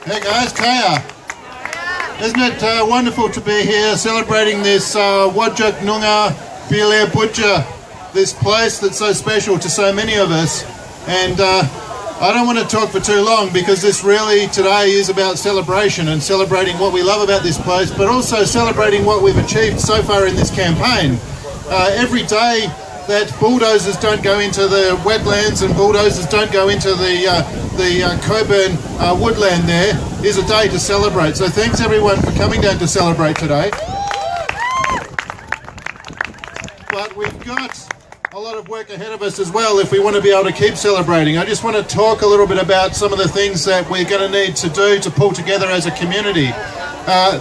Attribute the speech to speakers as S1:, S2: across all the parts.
S1: Hey guys, Kaya. Isn't it wonderful to be here celebrating this Wajak Noongar Bile Butcher, this place that's so special to so many of us. And I don't want to talk for too long because this really today is about celebration and celebrating what we love about this place, but also celebrating what we've achieved so far in this campaign. Every day that bulldozers don't go into the wetlands and bulldozers don't go into the Coburn woodland there is a day to celebrate. So thanks everyone for coming down to celebrate today. But we've got a lot of work ahead of us as well if we want to be able to keep celebrating. I just want to talk a little bit about some of the things that we're going to need to do to pull together as a community.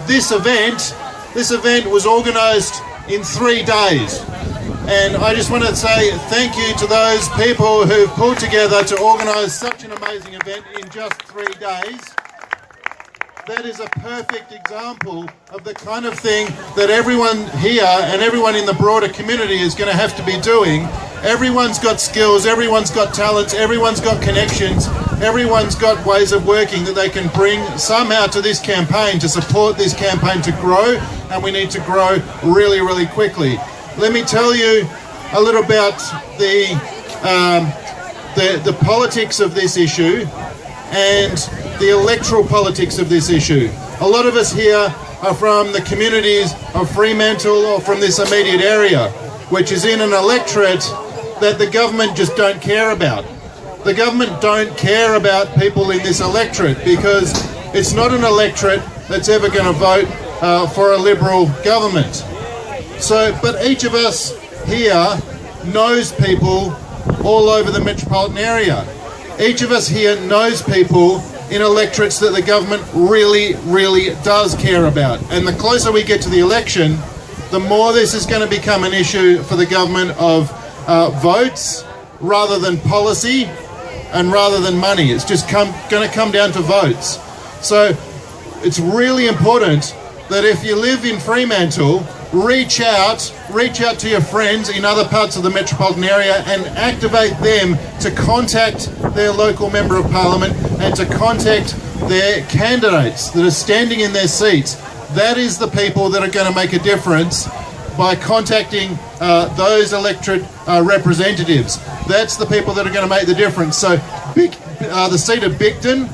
S1: This event was organised in 3 days. And I just want to say thank you to those people who've pulled together to organise such an amazing event in just 3 days. That is a perfect example of the kind of thing that everyone here and everyone in the broader community is going to have to be doing. Everyone's got skills, everyone's got talents, everyone's got connections, everyone's got ways of working that they can bring somehow to this campaign to support this campaign to grow, and we need to grow really, really quickly. Let me tell you a little about the politics of this issue and the electoral politics of this issue. A lot of us here are from the communities of Fremantle or from this immediate area, which is in an electorate that the government just don't care about. The government don't care about people in this electorate because it's not an electorate that's ever going to vote for a Liberal government. So, but each of us here knows people all over the metropolitan area. Each of us here knows people in electorates that the government really, really does care about. And the closer we get to the election, the more this is going to become an issue for the government of votes rather than policy and rather than money. It's just going to come down to votes. So it's really important that if you live in Fremantle, reach out to your friends in other parts of the metropolitan area and activate them to contact their local Member of Parliament and to contact their candidates that are standing in their seats. That is the people that are going to make a difference by contacting those electorate representatives. That's the people that are going to make the difference. So the seat of Bicton,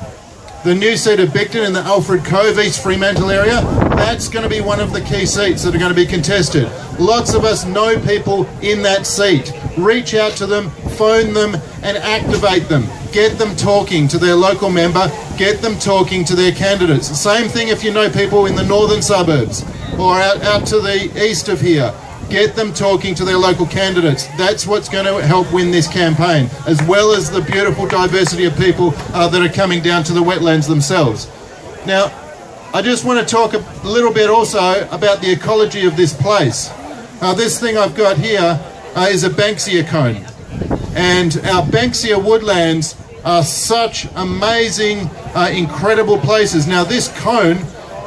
S1: the new seat of Bicton in the Alfred Cove, East Fremantle area, that's going to be one of the key seats that are going to be contested. Lots of us know people in that seat. Reach out to them, phone them and activate them. Get them talking to their local member, get them talking to their candidates. Same thing if you know people in the northern suburbs or out to the east of here. Get them talking to their local candidates. That's what's going to help win this campaign, as well as the beautiful diversity of people that are coming down to the wetlands themselves. Now, I just want to talk a little bit also about the ecology of this place. This thing I've got here is a Banksia cone. And our Banksia woodlands are such amazing, incredible places. Now this cone,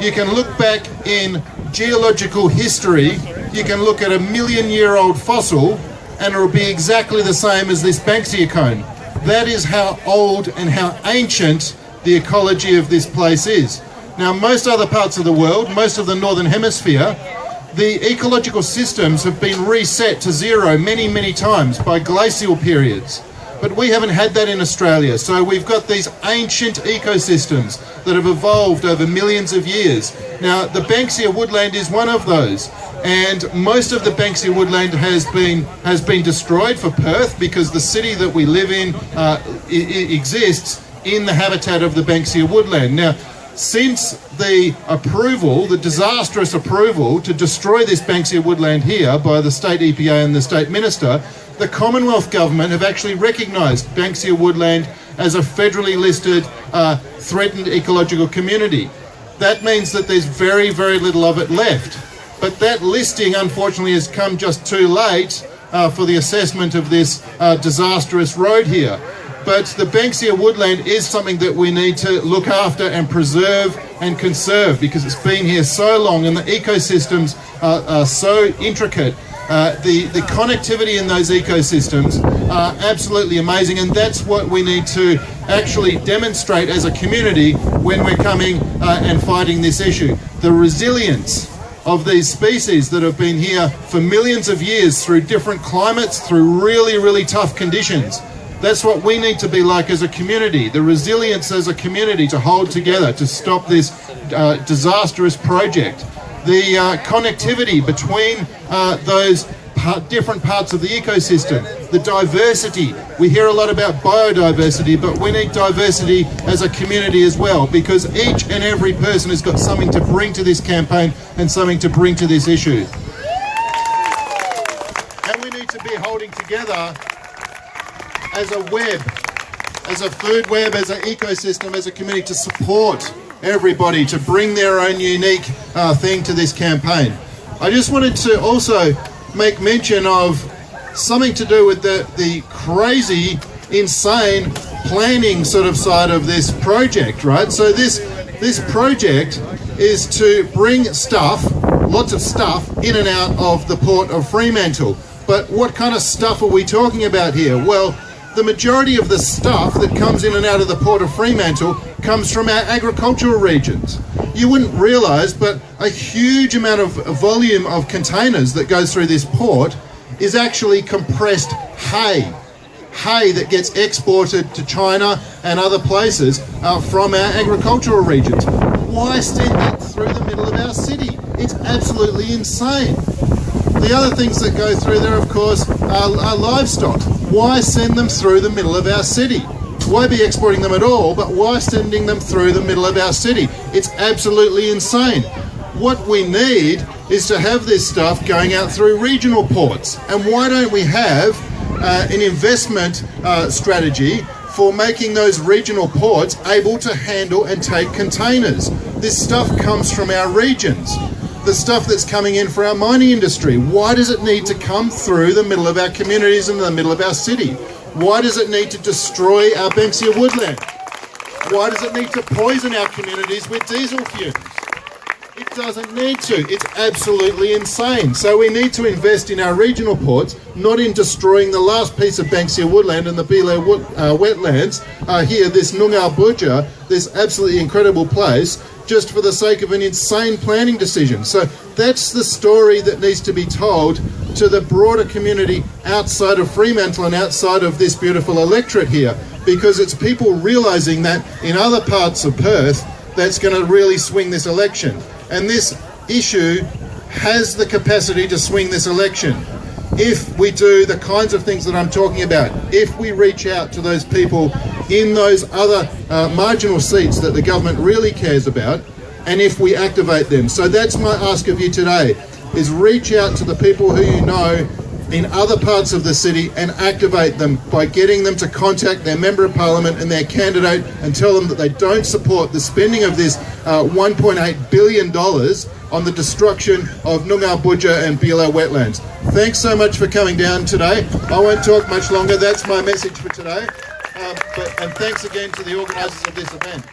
S1: you can look back in geological history, you can look at a 1,000,000-year-old fossil and it'll be exactly the same as this Banksia cone. That is how old and how ancient the ecology of this place is. Now most other parts of the world, most of the northern hemisphere, the ecological systems have been reset to zero many, many times by glacial periods. But we haven't had that in Australia. So we've got these ancient ecosystems that have evolved over millions of years. Now the Banksia woodland is one of those. And most of the Banksia woodland has been destroyed for Perth because the city that we live in exists in the habitat of the Banksia woodland. Now, since the approval, the disastrous approval to destroy this Banksia woodland here by the state EPA and the state minister, the Commonwealth government have actually recognised Banksia woodland as a federally listed threatened ecological community. That means that there's very, very little of it left. But that listing, unfortunately, has come just too late for the assessment of this disastrous road here. But the Banksia woodland is something that we need to look after and preserve and conserve because it's been here so long and the ecosystems are so intricate. The connectivity in those ecosystems are absolutely amazing, and that's what we need to actually demonstrate as a community when we're coming and fighting this issue. The resilience of these species that have been here for millions of years through different climates, through really, really tough conditions. That's what we need to be like as a community, the resilience as a community to hold together, to stop this disastrous project. The connectivity between those different parts of the ecosystem, the diversity. We hear a lot about biodiversity, but we need diversity as a community as well, because each and every person has got something to bring to this campaign and something to bring to this issue. And we need to be holding together as a web, as a food web, as an ecosystem, as a community, to support everybody, to bring their own unique thing to this campaign. I just wanted to also make mention of something to do with the crazy, insane planning sort of side of this project, right? So this project is to bring stuff, lots of stuff, in and out of the port of Fremantle. But what kind of stuff are we talking about here? Well, the majority of the stuff that comes in and out of the port of Fremantle comes from our agricultural regions. You wouldn't realise, but a huge amount of volume of containers that goes through this port is actually compressed hay. Hay that gets exported to China and other places from our agricultural regions. Why send it through the middle of our city? It's absolutely insane. The other things that go through there, of course, are livestock. Why send them through the middle of our city? Why be exporting them at all, but why sending them through the middle of our city? It's absolutely insane. What we need is to have this stuff going out through regional ports. And why don't we have an investment strategy for making those regional ports able to handle and take containers? This stuff comes from our regions. The stuff that's coming in for our mining industry, why does it need to come through the middle of our communities and the middle of our city? Why does it need to destroy our Banksia woodland? Why does it need to poison our communities with diesel fumes? It doesn't need to. It's absolutely insane. So we need to invest in our regional ports, not in destroying the last piece of Banksia woodland and the Belay wetlands here, this Noongar Budja, this absolutely incredible place, just for the sake of an insane planning decision. So that's the story that needs to be told to the broader community outside of Fremantle and outside of this beautiful electorate here, because it's people realising that in other parts of Perth that's going to really swing this election. And this issue has the capacity to swing this election. If we do the kinds of things that I'm talking about, if we reach out to those people in those other marginal seats that the government really cares about, and if we activate them. So that's my ask of you today, is reach out to the people who you know in other parts of the city and activate them by getting them to contact their Member of Parliament and their candidate and tell them that they don't support the spending of this $1.8 billion on the destruction of Noongar Budja and Belay wetlands. Thanks so much for coming down today. I won't talk much longer. That's my message for today. And thanks again to the organisers of this event.